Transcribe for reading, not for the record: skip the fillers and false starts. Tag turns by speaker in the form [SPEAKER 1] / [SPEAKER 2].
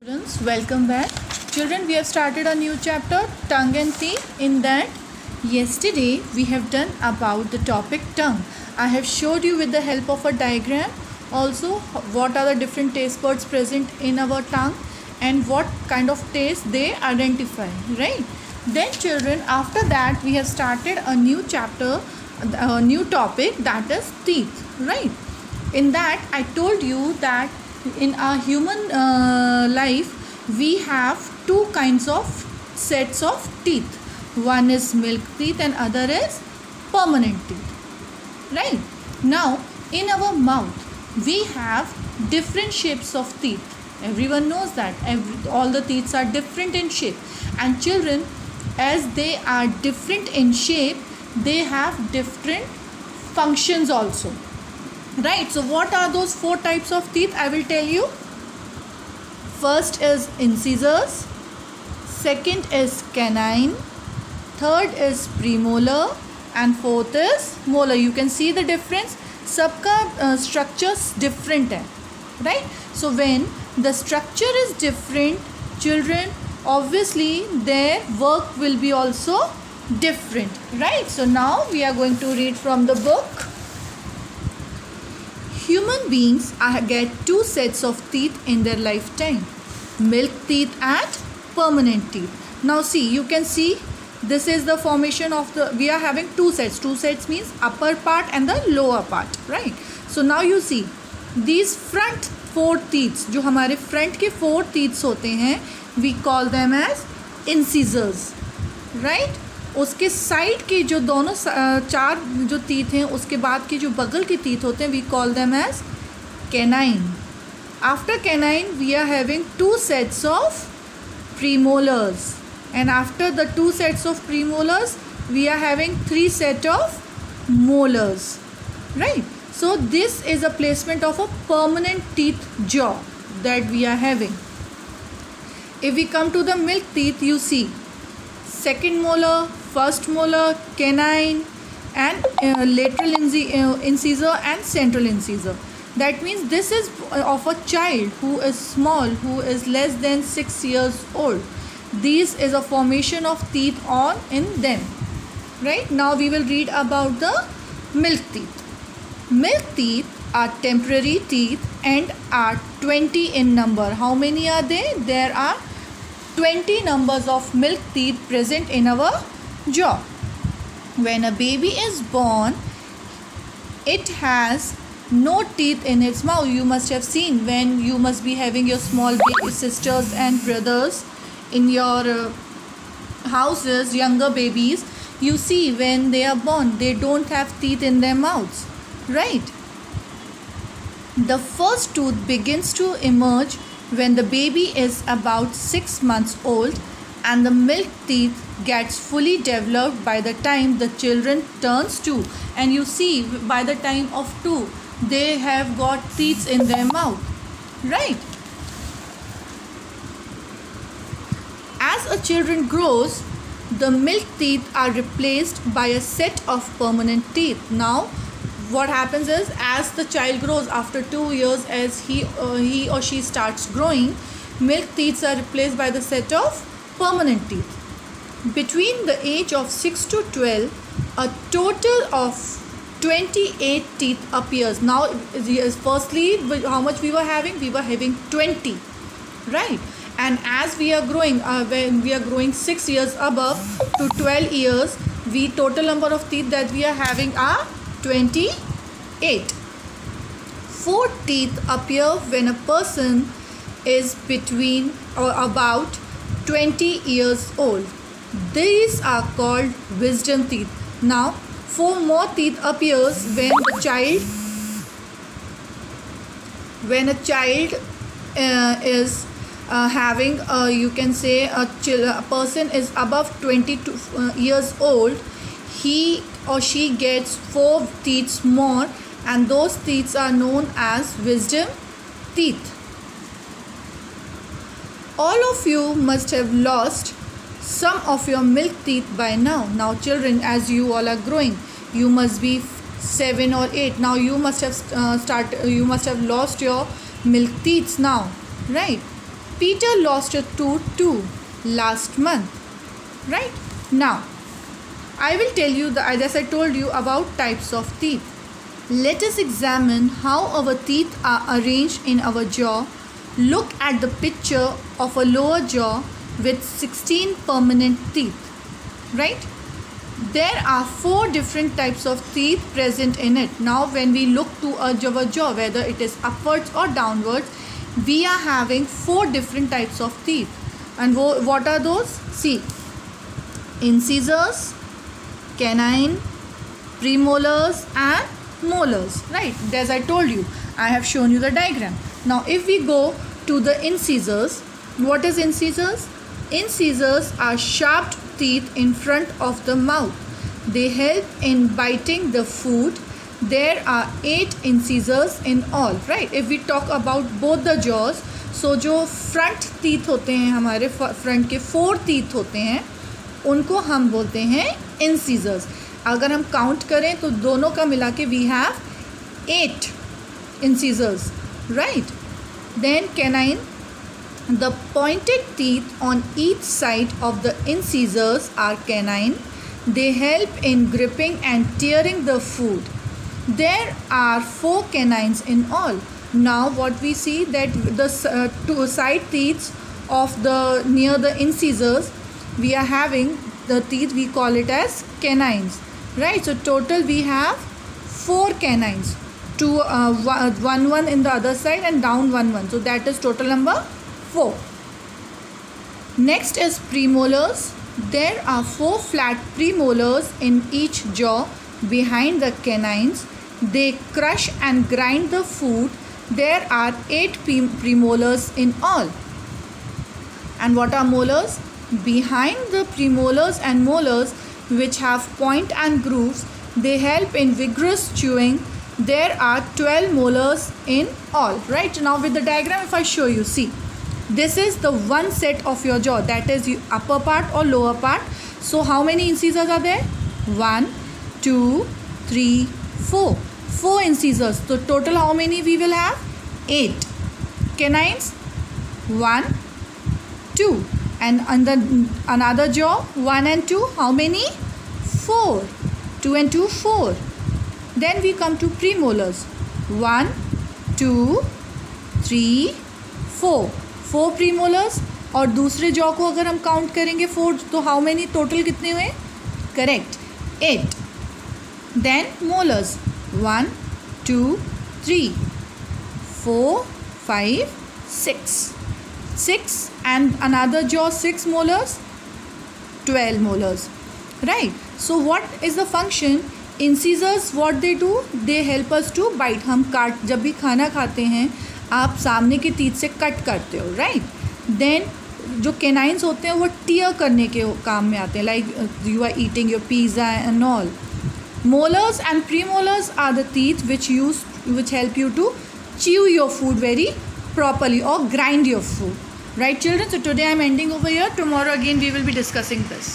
[SPEAKER 1] Students, welcome back. Children, we have started a new chapter, tongue and teeth. In that, yesterday we have done about the topic tongue. I have showed you with the help of a diagram also what are the different taste buds present in our tongue and what kind of taste they identify, right? Then children, after that we have started a new chapter, a new topic, that is teeth, right? In that I told you that in our human life we have two kinds of sets of teeth. One is milk teeth and other is permanent teeth, right? Now in our mouth we have different shapes of teeth. Everyone knows that all the teeth are different in shape, and children, as they are different in shape, they have different functions also, right? So what are those four types of teeth? I will tell you. First is incisors, second is canine, third is premolar, and fourth is molar. You can see the difference. सबका structures different है, right? So when the structure is different, children, obviously their work will be also different, right? So now we are going to read from the book. Human beings get two sets of teeth in their lifetime, milk teeth and permanent teeth. Now see, you can see this is the formation of the, we are having two sets. Two sets means upper part and the lower part, right? So now you see these front four teeth, जो हमारे front के four teeth होते हैं, we call them as incisors, right? उसके side के जो दोनों चार जो teeth हैं, उसके बाद के जो बगल के teeth होते हैं, we call them as canine. After canine we are having two sets of premolars, and after the two sets of premolars we are having three set of molars, right? So this is a placement of a permanent teeth jaw that we are having. If we come to the milk teeth, you see second molar, first molar, canine, and lateral incisor and central incisor. That means this is of a child who is small, who is less than 6 years old. This is a formation of teeth on in them, right? Now we will read about the milk teeth. Milk teeth are temporary teeth and are 20 in number. How many are they? There are 20 numbers of milk teeth present in our jaw. When a baby is born, it has no teeth in its mouth. You must have seen when you must be having your small baby sisters and brothers in your houses, younger babies, you see when they are born, they don't have teeth in their mouths, right? The first tooth begins to emerge when the baby is about 6 months old, and the milk teeth gets fully developed by the time the children turns 2. And you see by the time of 2 they have got teeth in their mouth, right? As a children grows, the milk teeth are replaced by a set of permanent teeth. Now what happens is, as the child grows, after 2 years, as he or she starts growing, milk teeth are replaced by the set of permanent teeth. Between the age of 6 to 12, a total of 28 teeth appears. Now firstly, how much we were having? We were having 20, right? And as we are growing, when we are growing 6 years above to 12 years, the total number of teeth that we are having are 28. 4 teeth appear when a person is between or about 20 years old. These are called wisdom teeth. Now 4 more teeth appears when a child is having you can say a person is above 22 years old. He or she gets 4 teeth more, and those teeth are known as wisdom teeth. All of you must have lost some of your milk teeth by now. Now children, as you all are growing, you must be 7 or 8. Now you must have lost your milk teeth now, right? Peter lost a tooth too last month. Right? Now, I will tell you, as I told you, about types of teeth. Let us examine how our teeth are arranged in our jaw. Look at the picture of a lower jaw with 16 permanent teeth. Right? There are 4 different types of teeth present in it. Now, when we look to our jaw, whether it is upwards or downwards, we are having 4 different types of teeth. And what are those? See, incisors, canine, premolars and molars. Right, as I told you, I have shown you the diagram. Now if we go to the incisors, what is incisors? Incisors are sharp teeth in front of the mouth. They help in biting the food. There are 8 incisors in all. Right, if we talk about both the jaws, so जो front teeth होते हैं, हमारे front के 4 teeth होते हैं, उनको हम बोलते हैं इंसीजर्स. अगर हम काउंट करें तो दोनों का मिला के we have 8 incisors. Right, then canine, the pointed teeth on each side of the incisors are canine. They help in gripping and tearing the food. There are 4 canines in all. Now what we see that the 2 side teeth of the near the incisors, we are having the teeth, we call it as canines. Right, so total we have 4 canines, 2 one in the other side and down one, so that is total number 4. Next is premolars. There are 4 flat premolars in each jaw behind the canines. They crush and grind the food. There are 8 premolars in all. And what are molars? Behind the premolars and molars, which have point and grooves, they help in vigorous chewing. There are 12 molars in all. Right, now with the diagram, if I show you, see, this is the one set of your jaw, that is the upper part or lower part. So how many incisors are there? 1, 2, 3, 4. 4 incisors. So total how many we will have? 8. Canines, 1, 2. And on the another jaw, 1 and 2, how many? 4. 2 and 2, 4. Then we come to premolars. 1, 2, 3, 4. 4 premolars. और दूसरे jaw को अगर हम count करेंगे 4, तो how many total कितने हुए? Correct, 8. Then molars, 1, 2, 3, 4, 5, 6 and another jaw 6 molars, 12 molars. Right, so what is the function? Incisors, what they do? They help us to bite. हम काट, जब भी खाना खाते हैं आप सामने के टीथ से कट करते हो. राइट, देन जो कैनाइन्स होते हैं वो टीयर करने के काम में आते हैं, like you are eating your pizza and all. Molars and premolars are the teeth which help you to chew your food very properly or grind your food. Right, children? So today I am ending over here. Tomorrow again we will be discussing this.